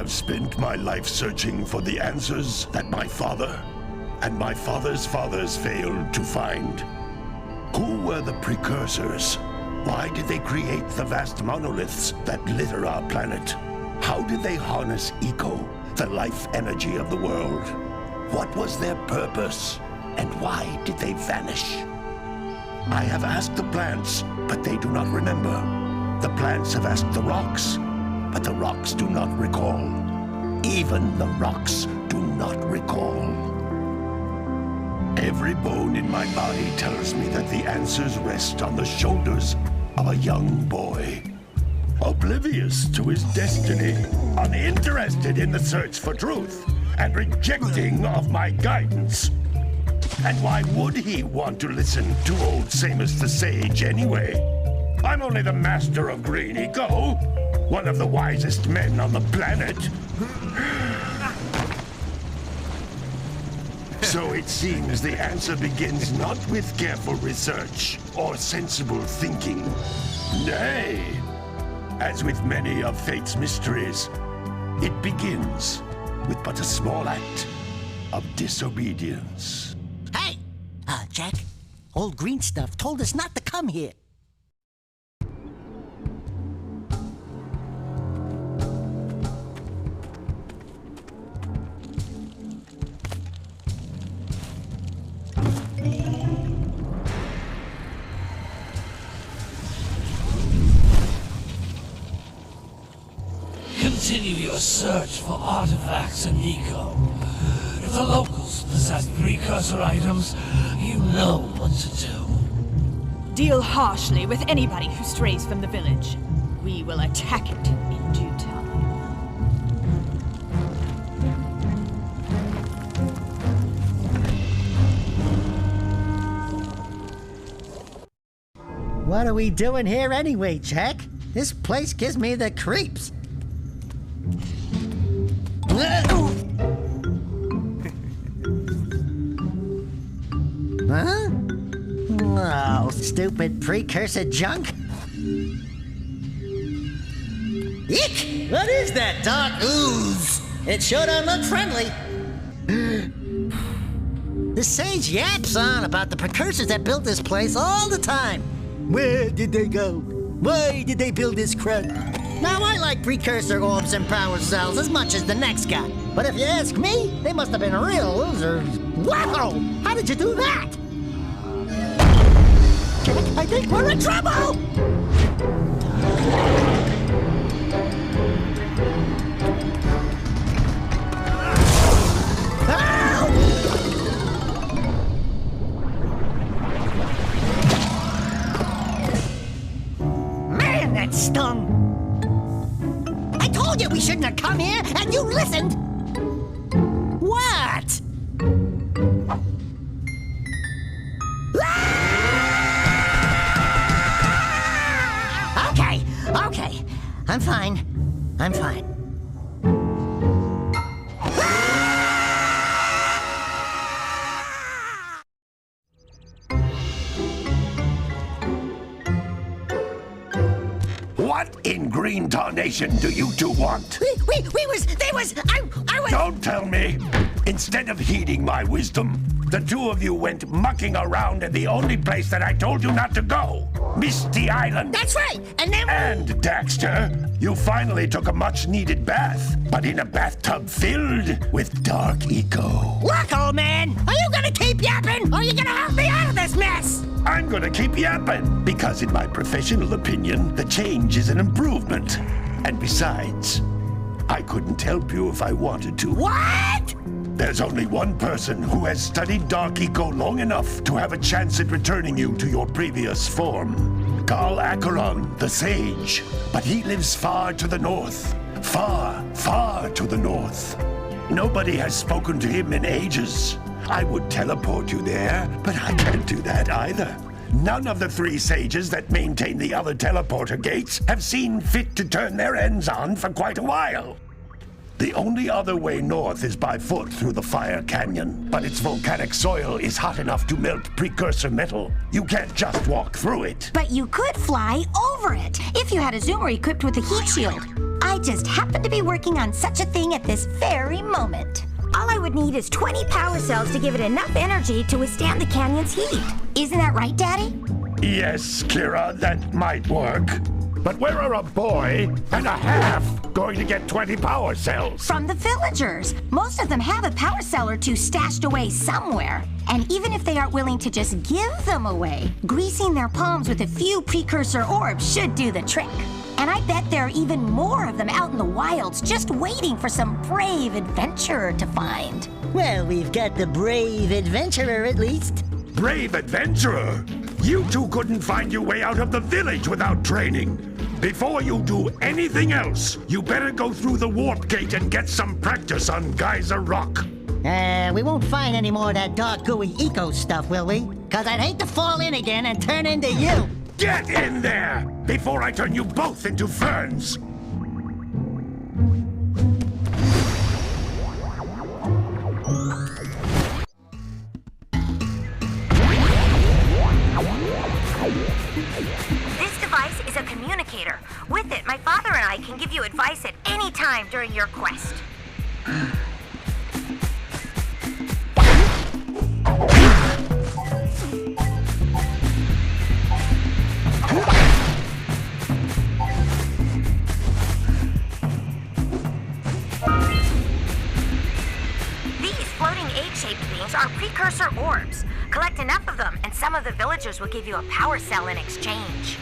have spent my life searching for the answers that my father and my father's fathers failed to find. Who were the Precursors? Why did they create the vast monoliths that litter our planet? How did they harness eco, the life energy of the world? What was their purpose? And why did they vanish? I have asked the plants, but they do not remember. The plants have asked the rocks, but the rocks do not recall. Even the rocks do not recall. Every bone in my body tells me that the answers rest on the shoulders of a young boy. Oblivious to his destiny, uninterested in the search for truth, and rejecting of my guidance. And why would he want to listen to old Samus the Sage anyway? I'm only the master of green eco, one of the wisest men on the planet. So it seems the answer begins not with careful research or sensible thinking. Nay, as with many of fate's mysteries, it begins with but a small act of disobedience. Hey! Jak, old green stuff told us not to come here. Continue your search for artifacts and eco. If the locals possess precursor items, you know what to do. Deal harshly with anybody who strays from the village. We will attack it in due time. What are we doing here anyway, Jak? This place gives me the creeps. Huh? Oh, stupid precursor junk. Eek! What is that dark ooze? It sure don't look friendly. The sage yaps on about the precursors that built this place all the time. Where did they go? Why did they build this crud? Now, I like precursor orbs and power cells as much as the next guy. But if you ask me, they must have been real losers. Wow! How did you do that? Jak, I think we're in trouble! Man, that stung! I told you we shouldn't have come here, and you listened! What? Okay. I'm fine. What in green tarnation do you two want? I was... Don't tell me! Instead of heeding my wisdom, the two of you went mucking around in the only place that I told you not to go, Misty Island. That's right, and then... And, Daxter, you finally took a much-needed bath, but in a bathtub filled with dark eco. Look, old man, are you gonna keep yapping, or are you gonna help me out of this mess? I'm gonna keep yapping, because in my professional opinion, the change is an improvement. And besides, I couldn't help you if I wanted to. What? There's only one person who has studied dark eco long enough to have a chance at returning you to your previous form. Carl Acheron, the Sage. But he lives far to the north. Far, far to the north. Nobody has spoken to him in ages. I would teleport you there, but I can't do that either. None of the three sages that maintain the other teleporter gates have seen fit to turn their ends on for quite a while. The only other way north is by foot through the Fire Canyon, but its volcanic soil is hot enough to melt precursor metal. You can't just walk through it. But you could fly over it, if you had a zoomer equipped with a heat shield. I I just happen to be working on such a thing at this very moment. All I would need is 20 power cells to give it enough energy to withstand the canyon's heat. Isn't that right, Daddy? Yes, Kira, that might work. But where are a boy and a half going to get 20 power cells? From the villagers. Most of them have a power cell or two stashed away somewhere. And even if they aren't willing to just give them away, greasing their palms with a few precursor orbs should do the trick. And I bet there are even more of them out in the wilds just waiting for some brave adventurer to find. Well, we've got the brave adventurer at least. Brave adventurer? You two couldn't find your way out of the village without training. Before you do anything else, you better go through the warp gate and get some practice on Geyser Rock. We won't find any more of that dark gooey eco stuff, will we? 'Cause I'd hate to fall in again and turn into you. Get in there before I turn you both into ferns. This device is a communicator. With it, my father and I can give you advice at any time during your quest. These floating egg-shaped things are precursor orbs. Collect enough of them, and some of the villagers will give you a power cell in exchange.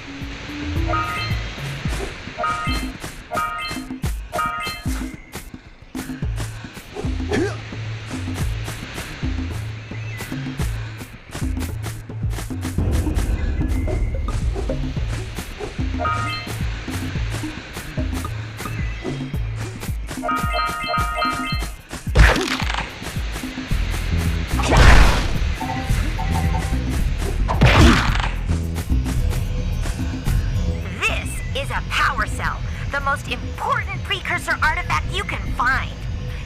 The most important precursor artifact you can find.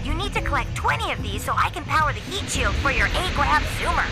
You need to collect 20 of these so I can power the heat shield for your A-Grab zoomer.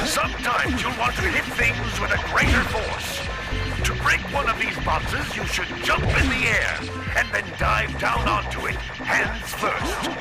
Sometimes you'll want to hit things with a greater force. To break one of these boxes, you should jump in the air and then dive down onto it, hands first.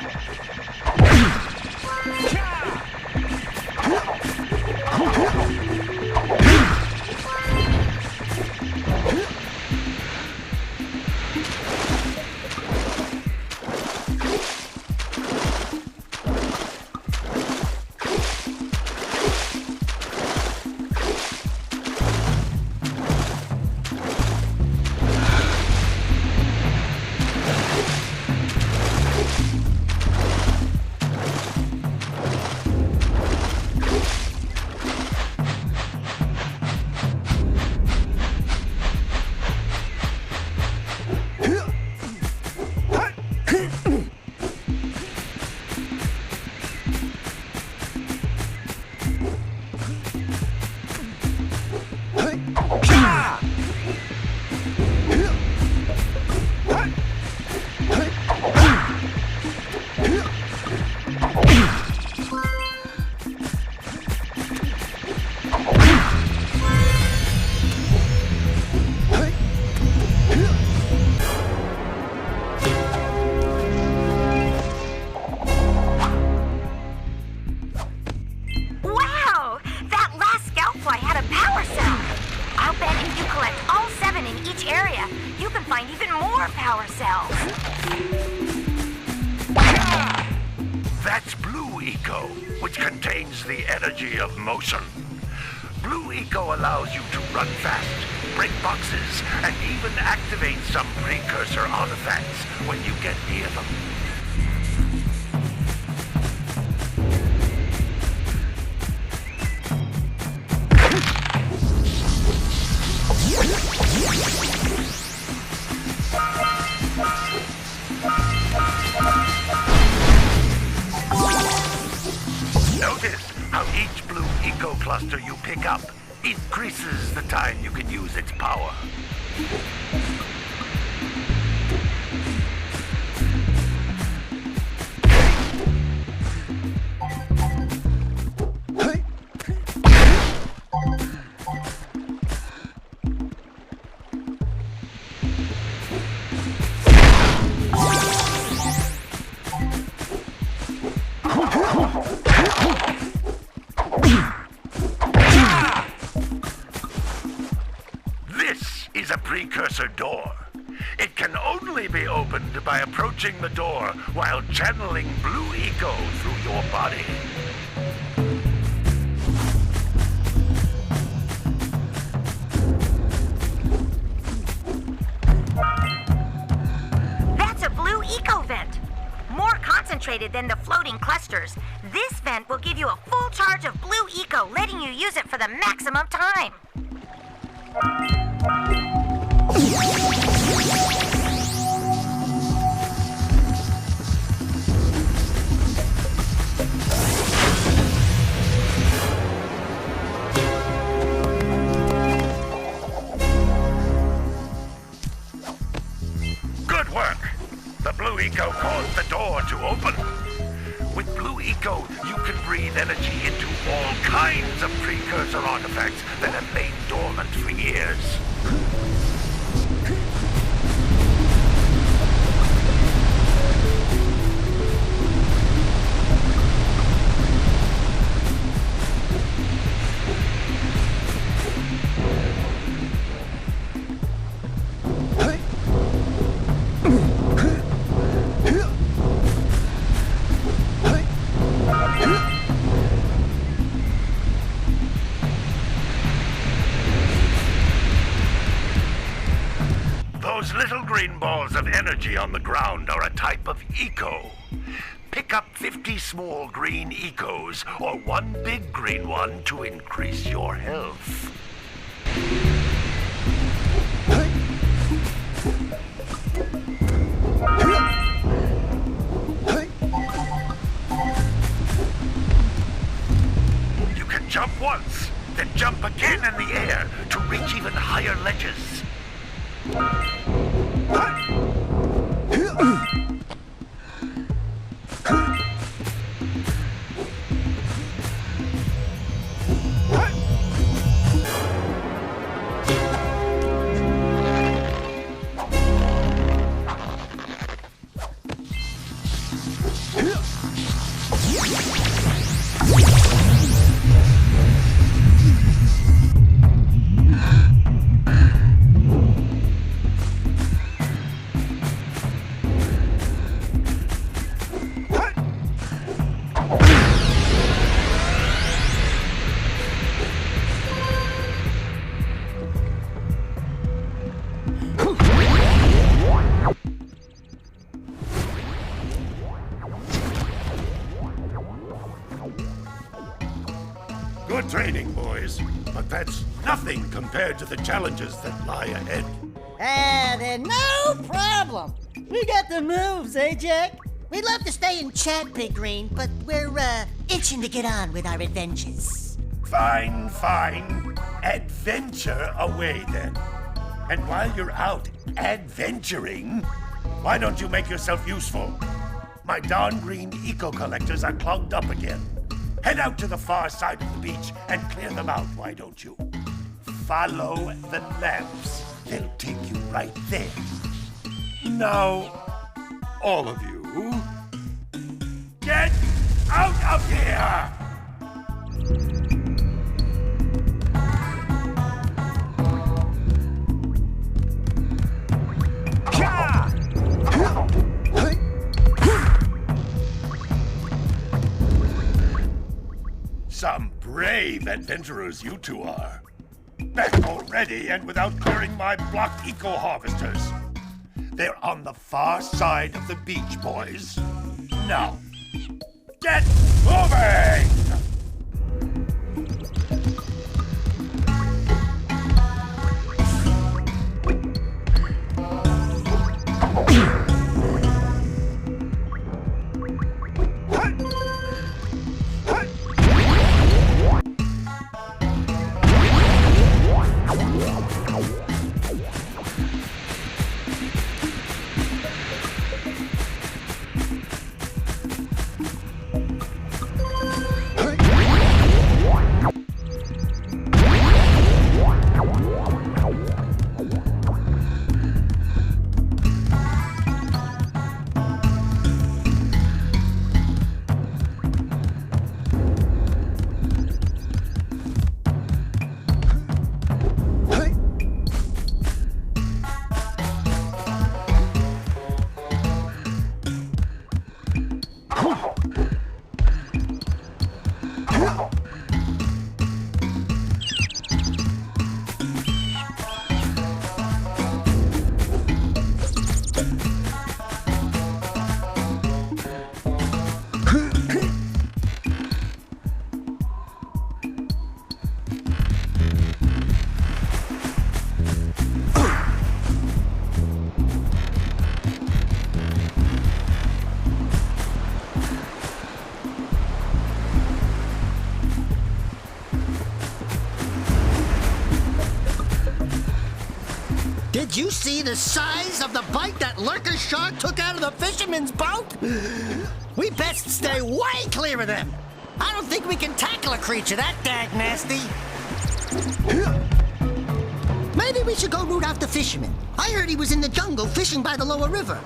Which contains the energy of motion. Blue Eco allows you to run fast, break boxes, and even activate some precursor artifacts when you get near them. Notice how each blue eco cluster you pick up increases the time you can use its power. Precursor door. It can only be opened by approaching the door while channeling blue eco through your body. That's a blue eco vent. More concentrated than the floating clusters. This vent will give you a full charge of blue eco, letting you use it for the maximum time. Good work! The blue eco caused the door to open. With blue eco, you can breathe energy into all kinds of precursor artifacts that have lain dormant for years. Those little green balls of energy on the ground are a type of eco. Pick up 50 small green ecos or one big green one to increase your health. You can jump once, then jump again in the air to reach even higher ledges. Good training, boys, but that's nothing compared to the challenges that lie ahead. Then no problem. We got the moves, eh, Jak? We'd love to stay and chat, Big Green, but we're, itching to get on with our adventures. Fine, fine. Adventure away, then. And while you're out adventuring, why don't you make yourself useful? My darn green eco-collectors are clogged up again. Head out to the far side of the beach and clear them out, why don't you? Follow the lamps. They'll take you right there. Now, all of you, get out of here! Some brave adventurers you two are. Back already, and without clearing my block eco-harvesters. They're on the far side of the beach, boys. Now, get moving! Did you see the size of the bite that lurker shark took out of the fisherman's boat? We best stay way clear of them. I don't think we can tackle a creature that dag nasty. Maybe we should go root out the fisherman. I heard he was in the jungle fishing by the lower river.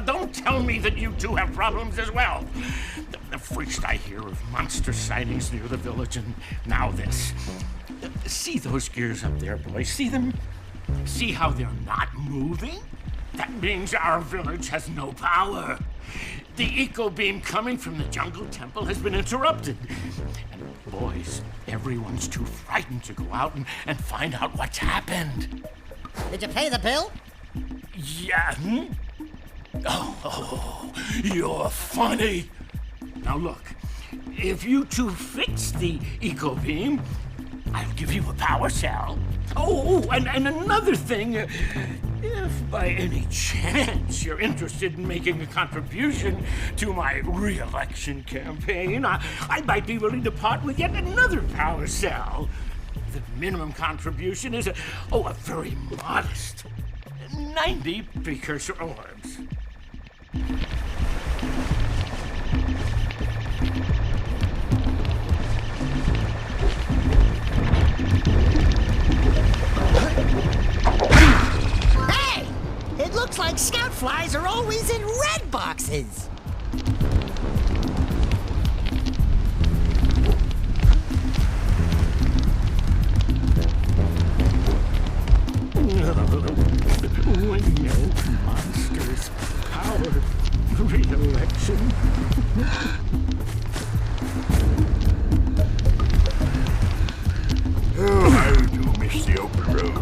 Don't tell me that you two have problems as well. First I hear of monster sightings near the village, and now this. See those gears up there, boys? See them? See how they're not moving? That means our village has no power. The eco beam coming from the jungle temple has been interrupted. And boys, everyone's too frightened to go out and find out what's happened. Did you pay the bill? Yeah. Oh, you're funny. Now look, if you two fix the eco beam, I'll give you a power cell. Oh, and another thing, if by any chance you're interested in making a contribution to my re-election campaign, I might be willing to part with yet another power cell. The minimum contribution is a very modest 90 precursor orbs. Hey! It looks like scout flies are always in red boxes. Windmill monsters, power, re-election. Oh, how do miss the open road.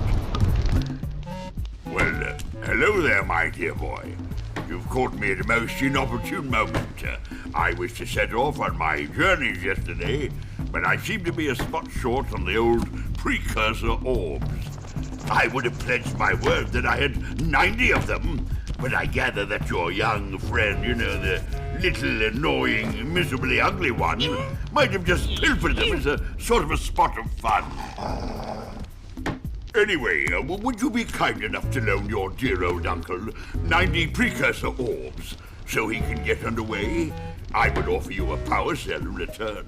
Well, hello there, my dear boy. You've caught me at a most inopportune moment. I was to set off on my journeys yesterday, but I seem to be a spot short on the old precursor orbs. I would have pledged my word that I had 90 of them, but I gather that your young friend, the little annoying, miserably ugly one, might have just pilfered them as a sort of a spot of fun. Anyway, would you be kind enough to loan your dear old uncle 90 precursor orbs so he can get underway? I would offer you a power cell in return.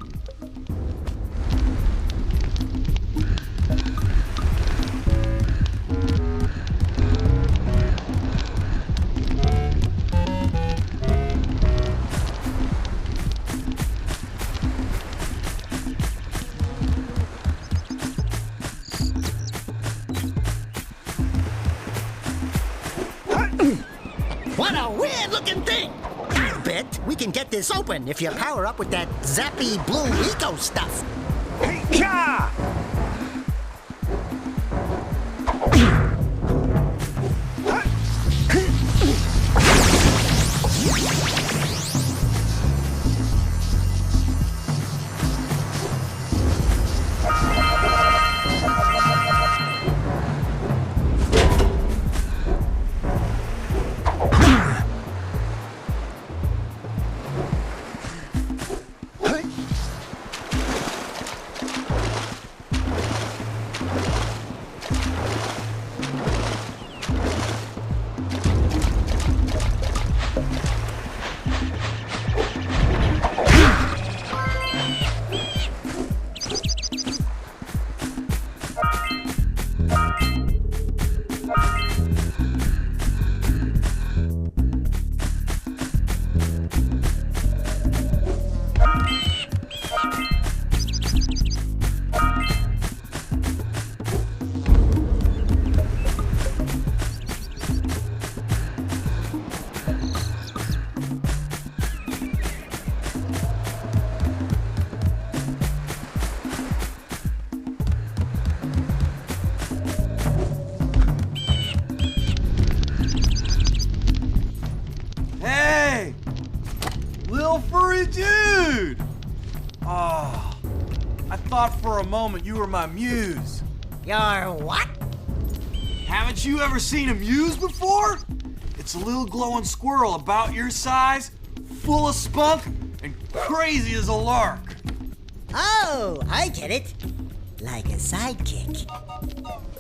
What a weird-looking thing! I bet we can get this open if you power up with that zappy blue eco stuff. Hey-ka! Dude! Oh, I thought for a moment you were my muse. Your what? Haven't you ever seen a muse before? It's a little glowing squirrel about your size, full of spunk, and crazy as a lark. Oh, I get it. Like a sidekick.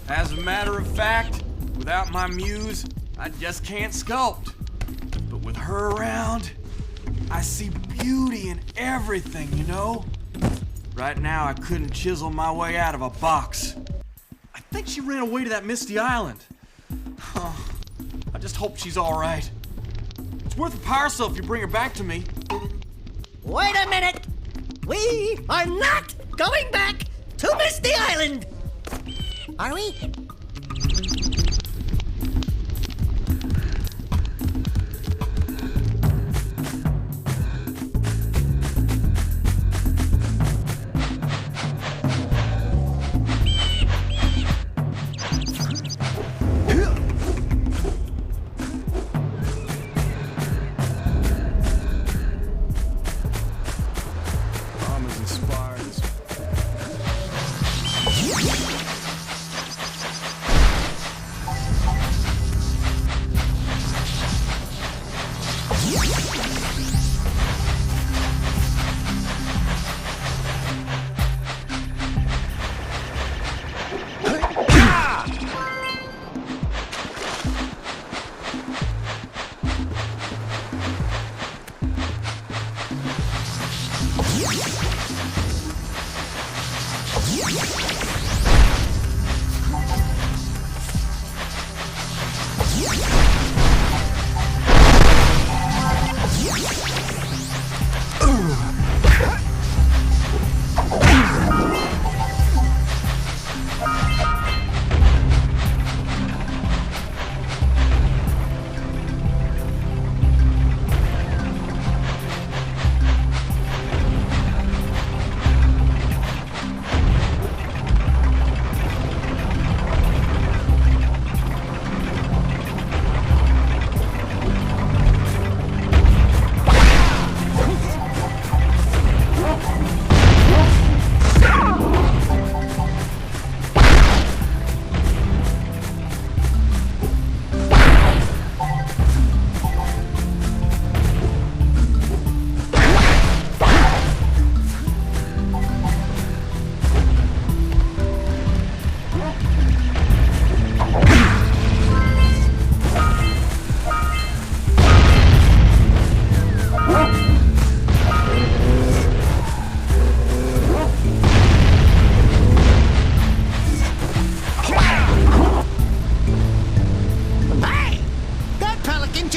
As a matter of fact, without my muse, I just can't sculpt. But with her around, I see beauty in everything, you know? Right now, I couldn't chisel my way out of a box. I think she ran away to that misty island. I just hope she's all right. It's worth a power cell if you bring her back to me. Wait a minute! We are not going back to Misty Island! Are we?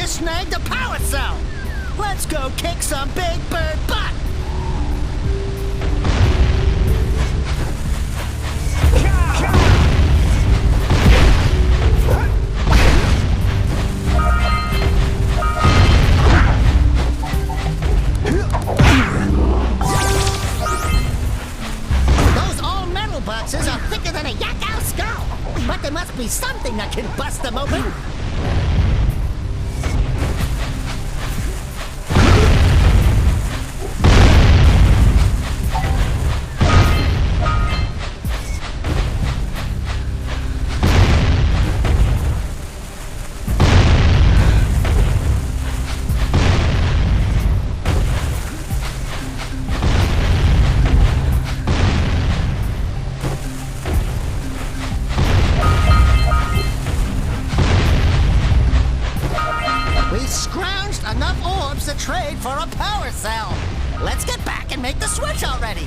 Snagged a power cell! Let's go kick some big bird butt! something that can bust them open. Trade for a power cell. Let's get back and make the switch already.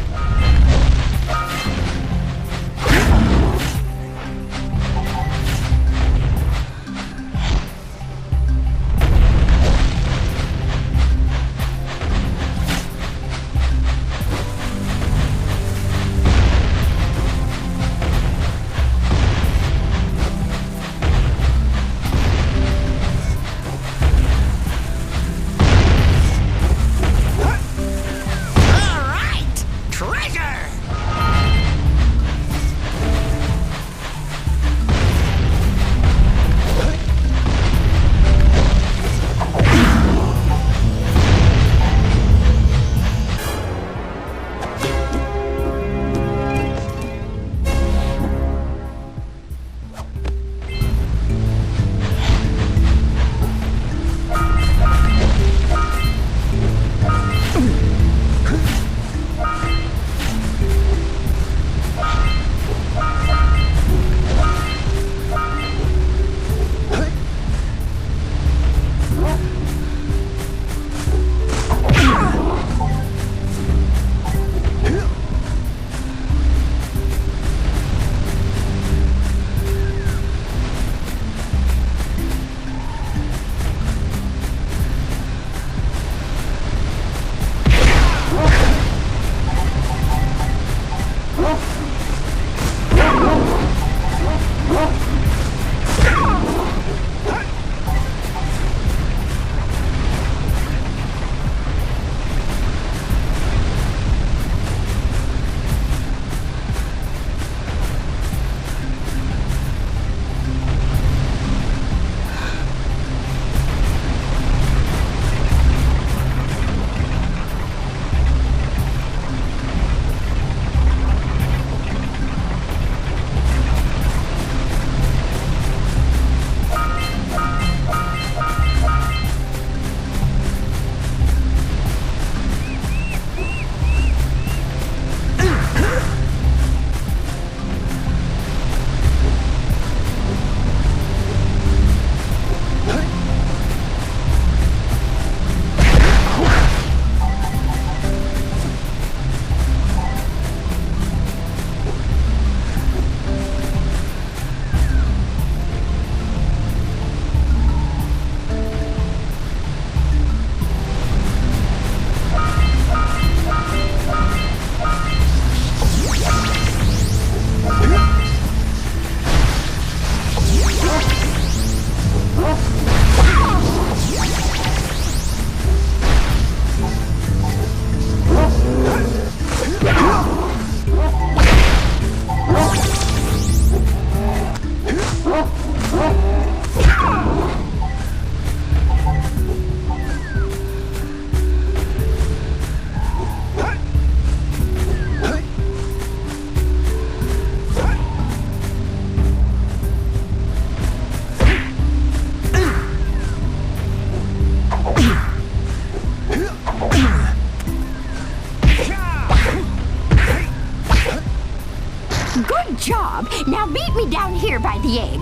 job. Now meet me down here by the egg.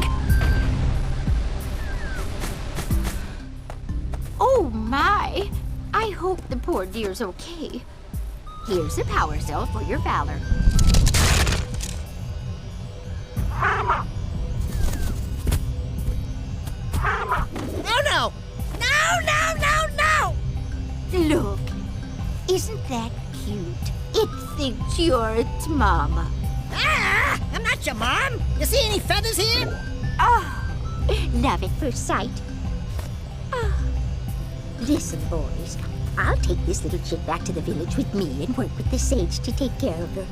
Oh my! I hope the poor dear's okay. Here's a power cell for your valor. Oh no! No! Look, isn't that cute? It thinks you're its mama. Ah! I'm not your mom! You see any feathers here? Oh, love at first sight. Oh. Listen, boys, I'll take this little chick back to the village with me and work with the sage to take care of her.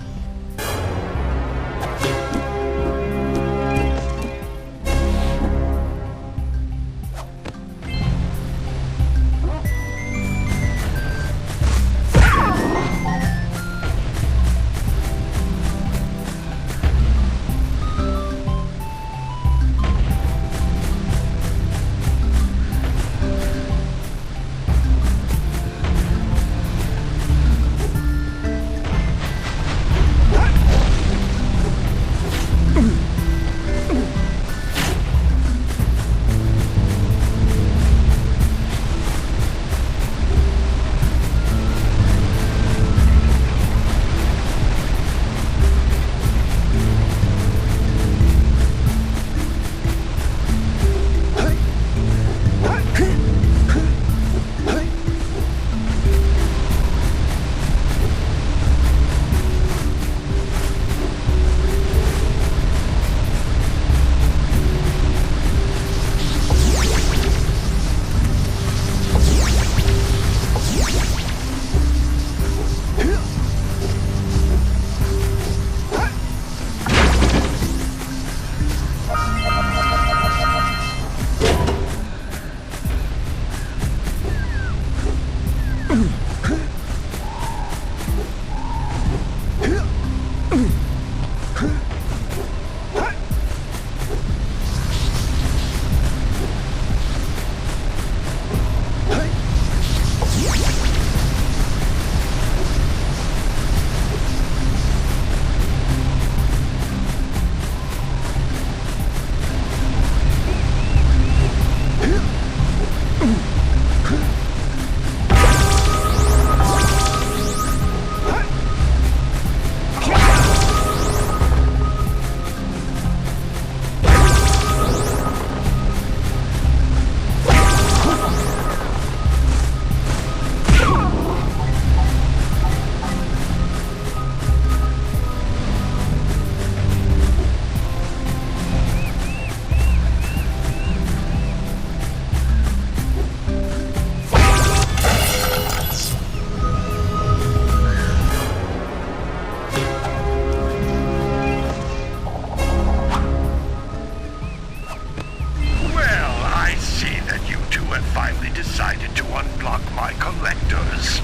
have finally decided to unblock my collectors.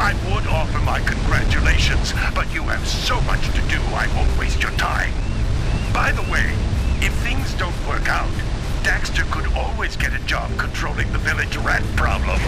I would offer my congratulations, but you have so much to do I won't waste your time. By the way, if things don't work out, Daxter could always get a job controlling the village rat problem.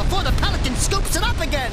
before the Pelican scoops it up again!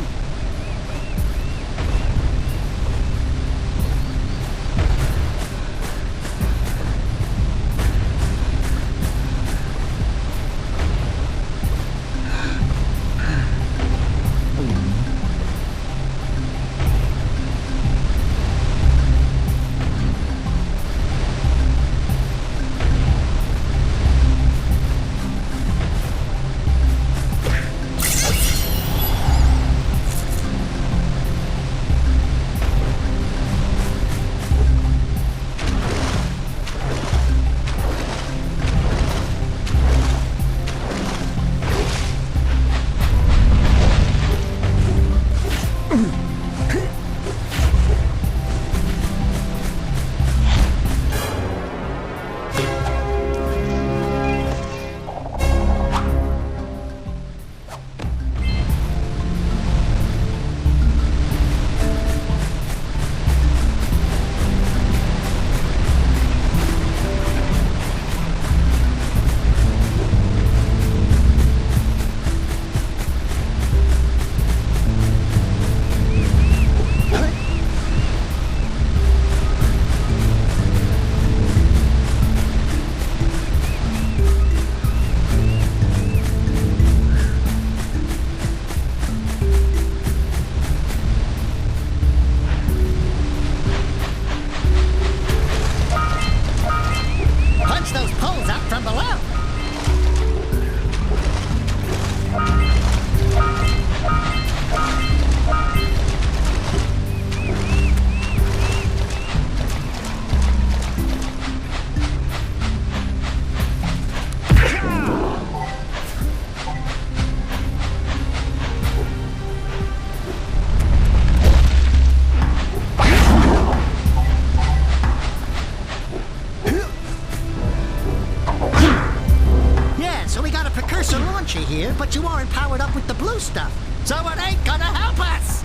you here, but you aren't powered up with the blue stuff, so it ain't gonna help us!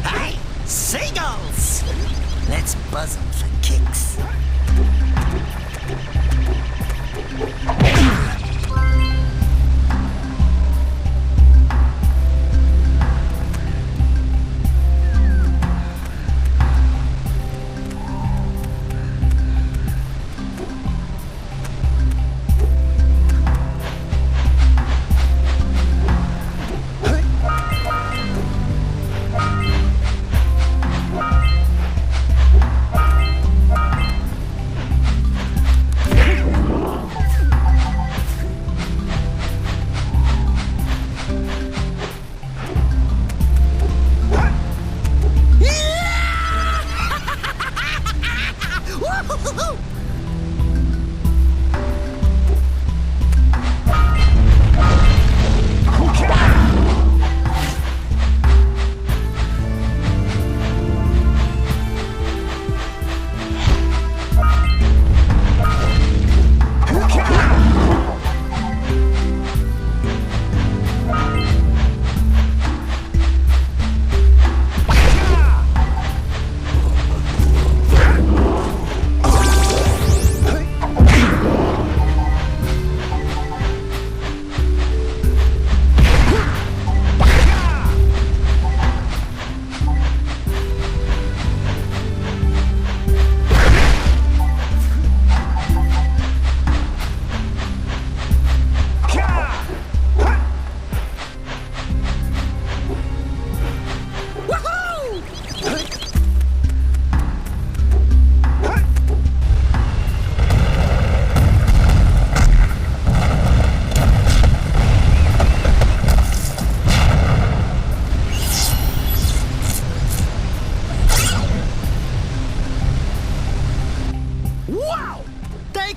Hey, seagulls! Let's buzz them for kicks.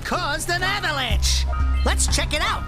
Caused an avalanche! Let's check it out!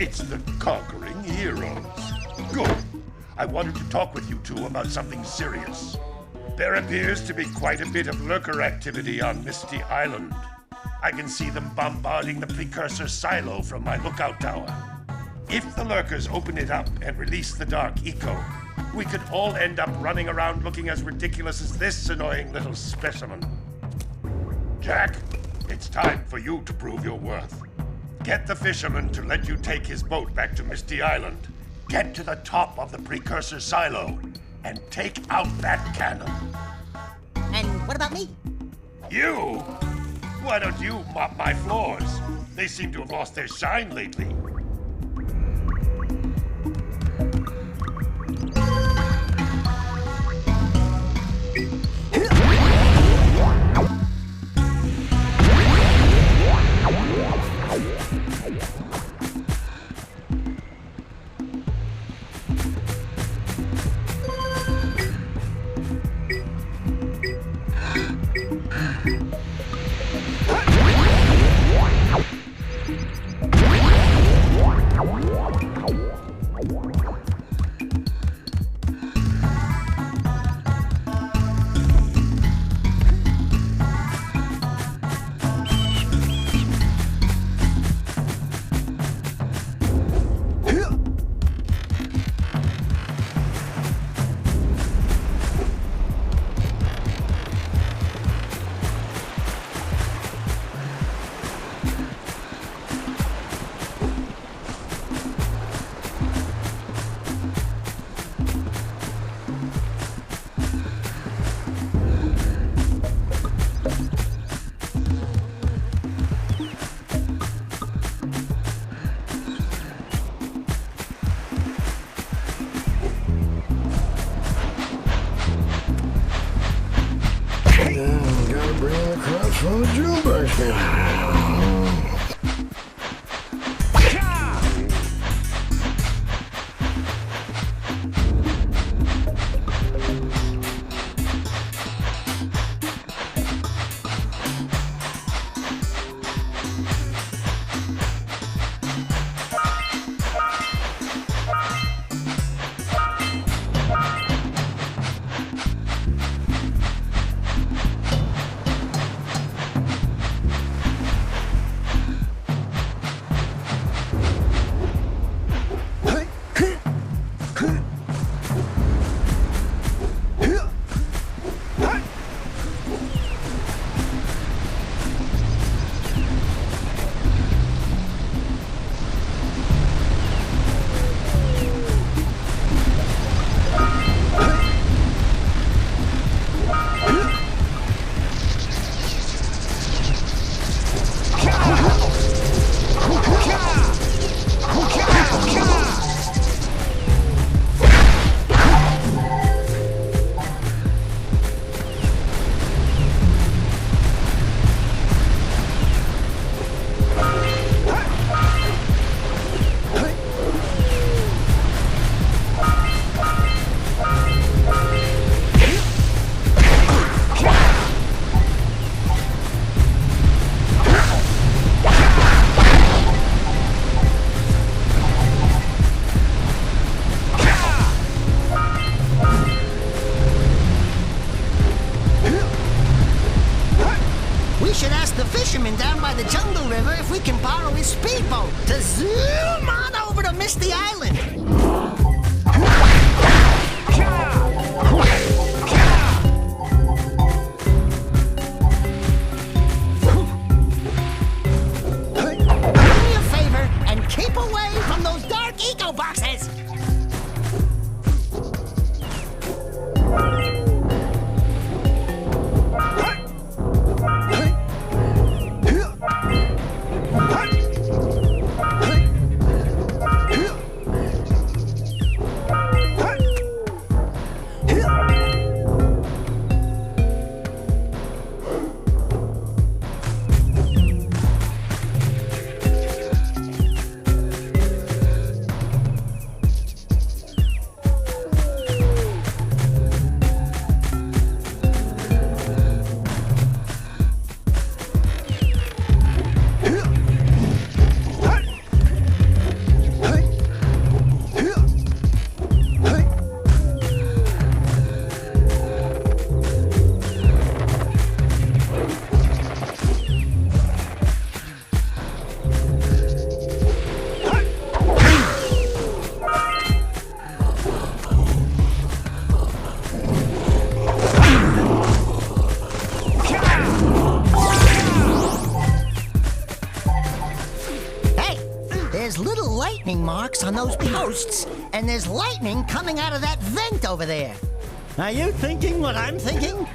It's the conquering heroes. Good. I wanted to talk with you two about something serious. There appears to be quite a bit of lurker activity on Misty Island. I can see them bombarding the Precursor silo from my lookout tower. If the lurkers open it up and release the Dark Eco, we could all end up running around looking as ridiculous as this annoying little specimen. Jack, it's time for you to prove your worth. Get the fisherman to let you take his boat back to Misty Island. Get to the top of the Precursor silo and take out that cannon. And what about me? You? Why don't you mop my floors? They seem to have lost their shine lately. speedboat to zoom on over to Misty Island. Do me a favor and keep away from those dark eco boxes. Yeah. there's little lightning marks on those posts, and there's lightning coming out of that vent over there. Are you thinking what I'm thinking?